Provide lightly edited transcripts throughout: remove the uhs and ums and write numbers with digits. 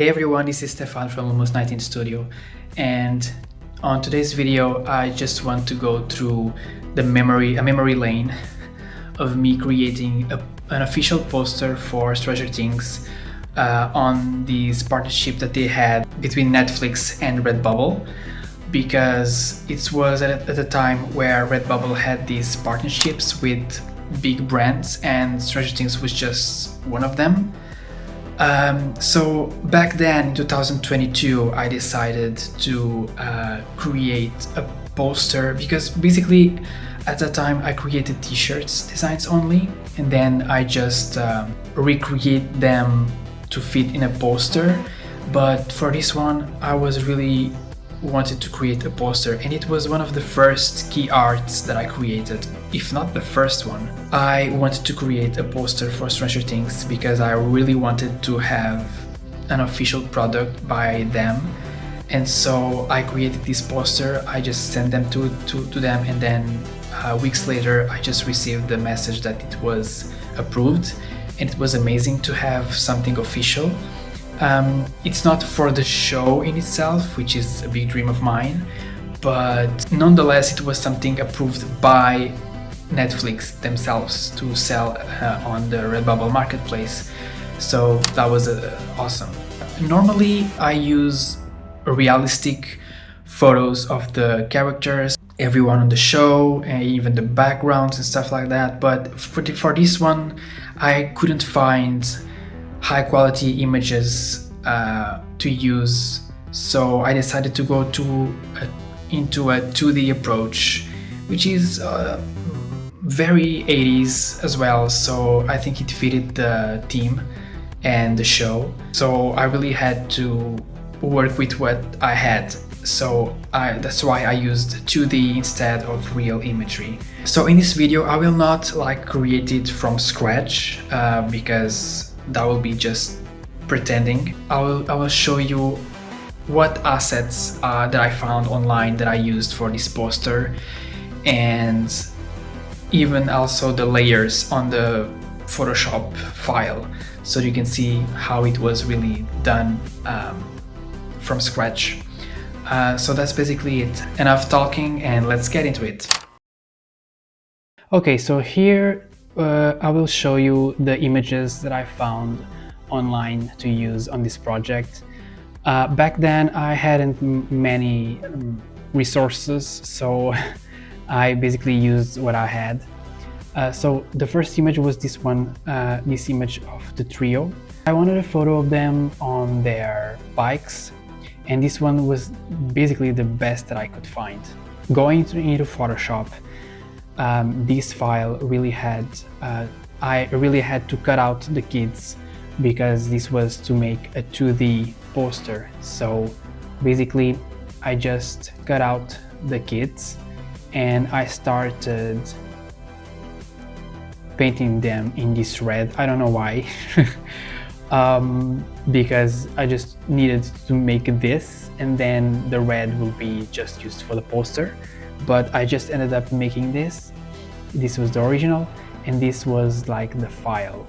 Hey everyone, this is Stefan from Almost 19 Studio, and on today's video I just want to go through a memory lane of me creating an official poster for Stranger Things on this partnership that they had between Netflix and Redbubble, because it was at a time where Redbubble had these partnerships with big brands and Stranger Things was just one of them. So back then in 2022 I decided to create a poster, because basically at that time I created t-shirts designs only, and then I just recreate them to fit in a poster. But for this one I was really wanted to create a poster, and it was one of the first key arts that I created, if not the first one. I wanted to create a poster for Stranger Things because I really wanted to have an official product by them, and so I created this poster. I just sent them to them, and then weeks later I just received the message that it was approved, and it was amazing to have something official. It's not for the show in itself, which is a big dream of mine, but nonetheless it was something approved by Netflix themselves to sell on the Redbubble marketplace. So that was awesome. Normally I use realistic photos of the characters, everyone on the show, and even the backgrounds and stuff like that, but for this one I couldn't find high quality images to use, so I decided to go into a 2D approach, which is very 80s as well, so I think it fitted the theme and the show. So I really had to work with what I had, so that's why I used 2D instead of real imagery. So in this video I will not create it from scratch, because that will be just pretending. I will show you what assets that I found online that I used for this poster, and even also the layers on the Photoshop file, so you can see how it was really done from scratch. So that's basically it. Enough talking, and let's get into it. Okay, so here I will show you the images that I found online to use on this project. Back then I hadn't many resources, so I basically used what I had. So the first image was this one, this image of the trio. I wanted a photo of them on their bikes, and this one was basically the best that I could find. Going into Photoshop, this file really had, I really had to cut out the kids, because this was to make a 2D poster. So basically I just cut out the kids and I started painting them in this red. I don't know why. Because I just needed to make this, and then the red will be just used for the poster. But I just ended up making this. This was the original, and this was the file.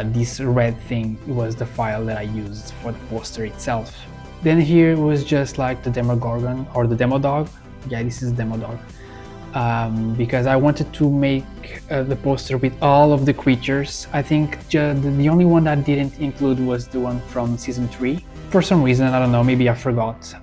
This red thing was the file that I used for the poster itself. Then here was just the Demogorgon, or the Demodog. Yeah, this is Demodog. Because I wanted to make the poster with all of the creatures. I think the only one that I didn't include was the one from season 3. For some reason, I don't know, maybe I forgot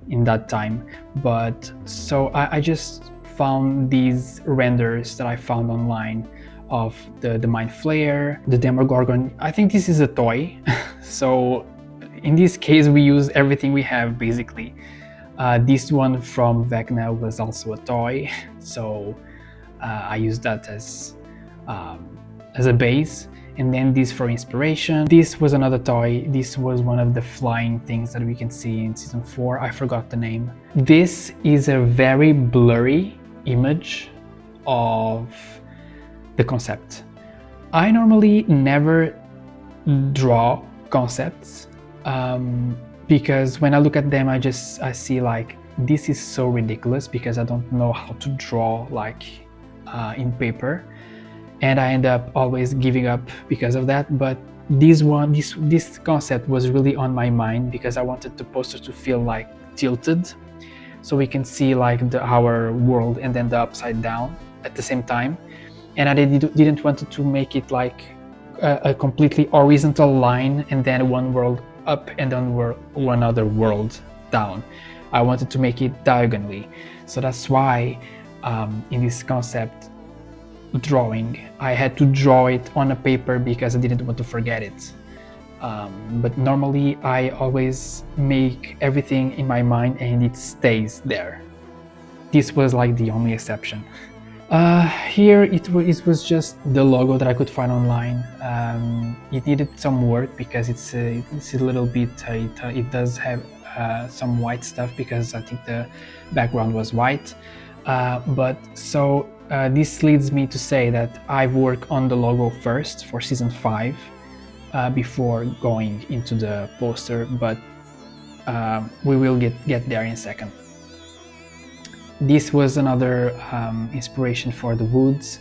in that time. But so I just found these renders that I found online of the Mind Flayer, the Demogorgon. I think this is a toy. So in this case we use everything we have basically. This one from Vecna was also a toy, so I used that as a base. And then this for inspiration. This was another toy. This was one of the flying things that we can see in season 4. I forgot the name. This is a very blurry image of the concept. I normally never draw concepts, because when I look at them I see this is so ridiculous, because I don't know how to draw in paper, and I end up always giving up because of that. But This concept was really on my mind because I wanted the poster to feel like tilted, so we can see like our world and then the upside down at the same time. And I didn't want to make it like a completely horizontal line and then one world up and then one other world down. I wanted to make it diagonally, so that's why in this concept drawing I had to draw it on a paper because I didn't want to forget it. But normally I always make everything in my mind and it stays there. This was like the only exception. Here it was just the logo that I could find online. It needed some work because it's a little bit, it does have some white stuff because I think the background was white. But so this leads me to say that I've worked on the logo first for season 5 before going into the poster, but we will get there in a second. This was another inspiration for the woods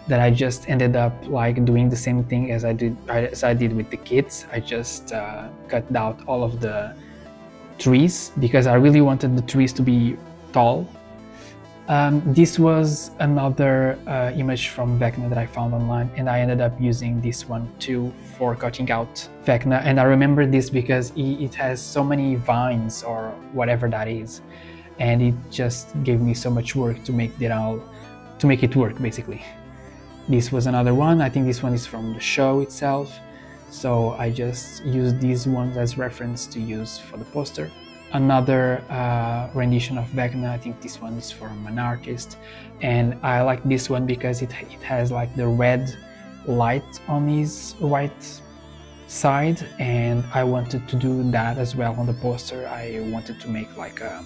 that I just ended up like doing the same thing as I did with the kids. I just cut out all of the trees because I really wanted the trees to be tall. This was another image from Vecna that I found online, and I ended up using this one too for cutting out Vecna. And I remember this because it has so many vines or whatever that is, and it just gave me so much work to make it work basically. This was another one. I think this one is from the show itself, so I just used these ones as reference to use for the poster. Another rendition of Vecna. I think this one is from an artist, and I like this one because it has like the red light on his right side, and I wanted to do that as well on the poster. I wanted to make like a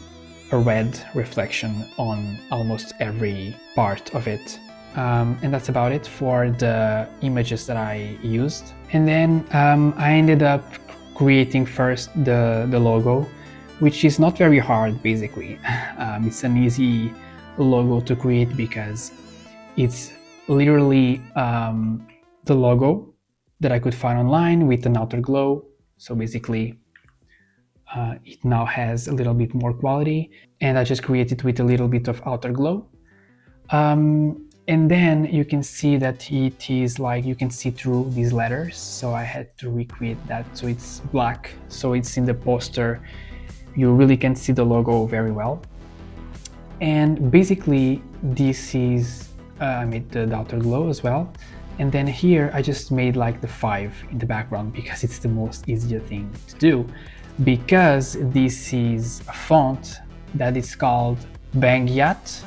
red reflection on almost every part of it. And that's about it for the images that I used. And then I ended up creating first the logo, which is not very hard basically. It's an easy logo to create because it's literally the logo that I could find online with an outer glow. So basically it now has a little bit more quality, and I just created with a little bit of outer glow. And then you can see that it is like you can see through these letters, so I had to recreate that so it's black, so it's in the poster. You really can see the logo very well. And basically this is I made the outer glow as well, and then here I just made like the 5 in the background because it's the most easier thing to do, because this is a font that is called Bangyat,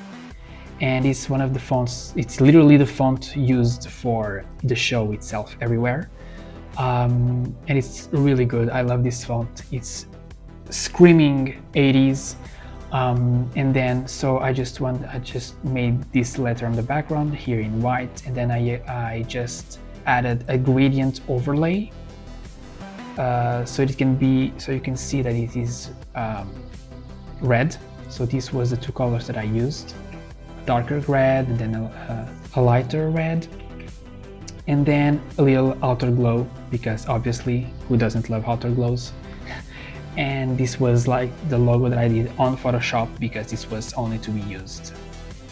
and it's one of the fonts, it's literally the font used for the show itself everywhere. And it's really good. I love this font. It's screaming 80s. And then so I just made this letter on the background here in white, and then I just added a gradient overlay so you can see that it is red. So this was the 2 colors that I used, a darker red and then a lighter red, and then a little outer glow, because obviously who doesn't love outer glows. And this was like the logo that I did on Photoshop because this was only to be used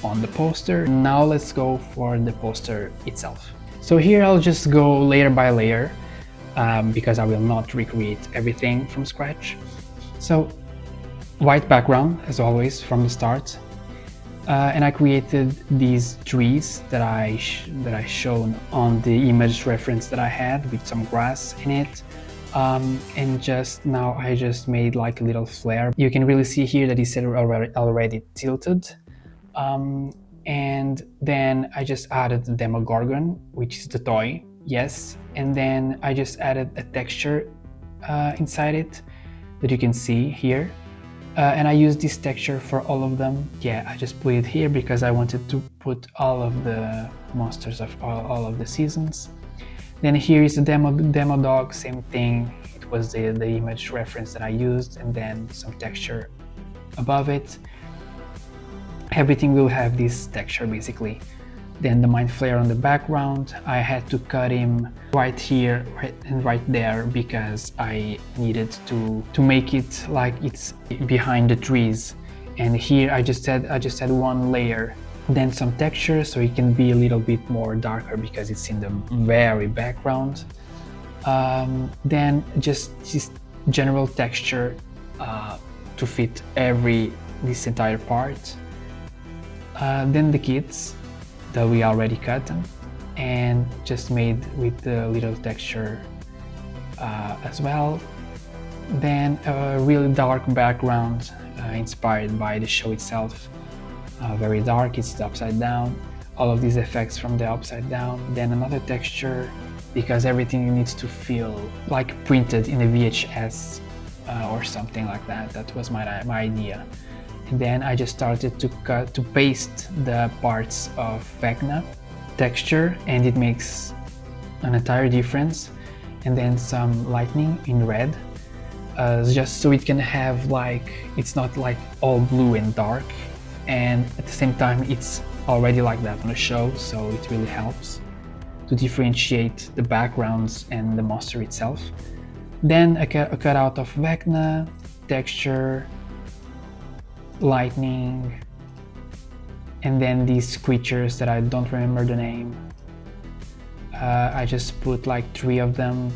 on the poster. Now let's go for the poster itself. So here I'll just go layer by layer because I will not recreate everything from scratch. So white background as always from the start, and I created these trees that I shown on the image reference that I had with some grass in it. And just now I just made like a little flare. You can really see here that it's already tilted. And then I just added the Demogorgon, which is the toy, yes. And then I just added a texture inside it that you can see here. And I used this texture for all of them. Yeah, I just put it here because I wanted to put all of the monsters of all of the seasons. Then here is the demo dog, same thing. It was the image reference that I used, and then some texture above it. Everything will have this texture basically. Then the mind flare on the background, I had to cut him right here and right there because I needed to make it like it's behind the trees. And here I just had one layer, then some texture so it can be a little bit more darker because it's in the very background. Then just this general texture to fit this entire part. Then the kids that we already cut and just made with the little texture as well. Then a really dark background inspired by the show itself. Very dark, it's upside down. All of these effects from the upside down. Then another texture because everything needs to feel like printed in a VHS or something like that. That was my idea. And then I just started to paste the parts of Vecna texture, and it makes an entire difference. And then some lightning in red, just so it can have like, it's not like all blue and dark, and at the same time it's already like that on the show, so it really helps to differentiate the backgrounds and the monster itself. Then a cutout of Vecna, texture, lightning, and then these creatures that I don't remember the name. I just put like 3 of them.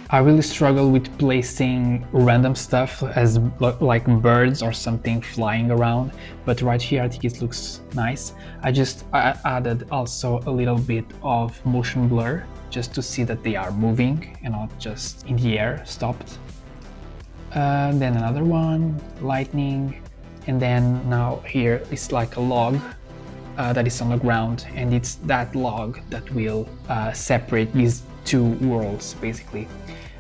I really struggle with placing random stuff as like birds or something flying around, but right here I think it looks nice. I added also a little bit of motion blur just to see that they are moving and not just in the air, stopped. Then another one, lightning, and then now here is like a log that is on the ground, and it's that log that will separate these 2 worlds basically.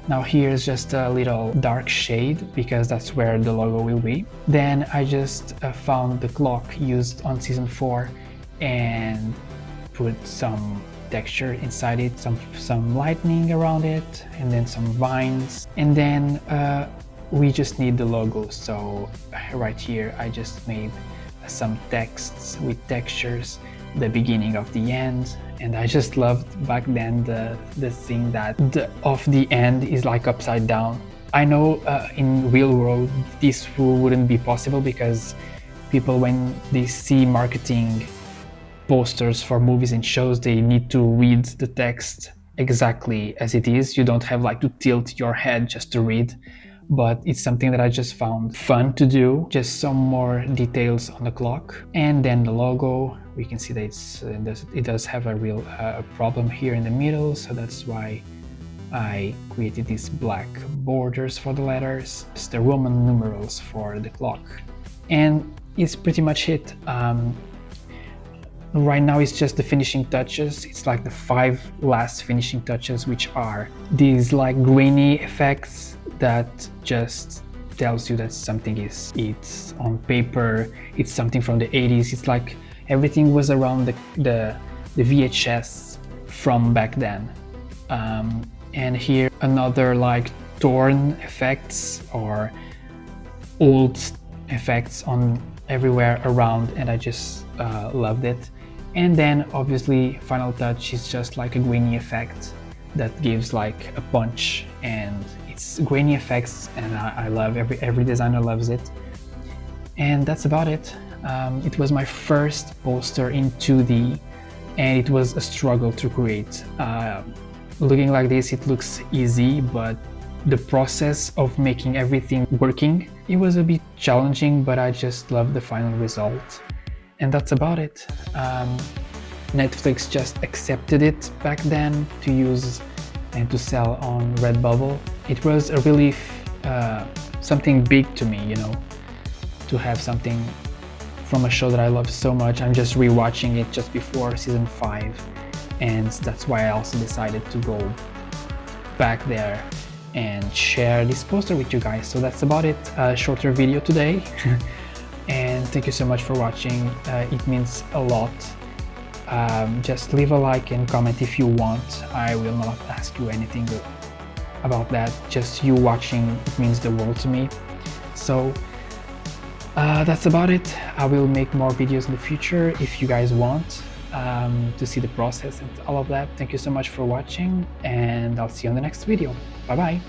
Now here's just a little dark shade because that's where the logo will be. Then I just found the clock used on season 4 and put some texture inside it, some lightning around it, and then some vines. And then we just need the logo, so right here I just made some texts with textures, the beginning of the end. And I just loved back then the thing that the end is like upside down. I know in real world this wouldn't be possible because people, when they see marketing posters for movies and shows, they need to read the text exactly as it is. You don't have like to tilt your head just to read. But it's something that I just found fun to do. Just some more details on the clock, and then the logo. We can see that it does have a real problem here in the middle, so that's why I created these black borders for the letters. It's the Roman numerals for the clock, and it's pretty much it. Right now it's just the finishing touches. It's like the 5 last finishing touches, which are these like grainy effects that just tells you that something it's on paper, it's something from the 80s. It's like everything was around the VHS from back then. And here another like torn effects or old effects on everywhere around, and I just loved it. And then obviously final touch is just like a grainy effect that gives like a punch, and it's grainy effects, and I love every designer loves it. And that's about it. It was my first poster in 2D, and it was a struggle to create. Looking like this, it looks easy, but the process of making everything working, it was a bit challenging, but I just love the final result. And that's about it. Netflix just accepted it back then to use and to sell on Redbubble. It was a relief, something big to me, you know, to have something from a show that I love so much. I'm just rewatching it just before season 5, and that's why I also decided to go back there and share this poster with you guys. So that's about it. A shorter video today. And thank you so much for watching. It means a lot. Just leave a like and comment if you want. I will not ask you anything about that. Just you watching, it means the world to me. So that's about it. I will make more videos in the future if you guys want. to see the process and all of that. Thank you so much for watching, and I'll see you on the next video. Bye bye.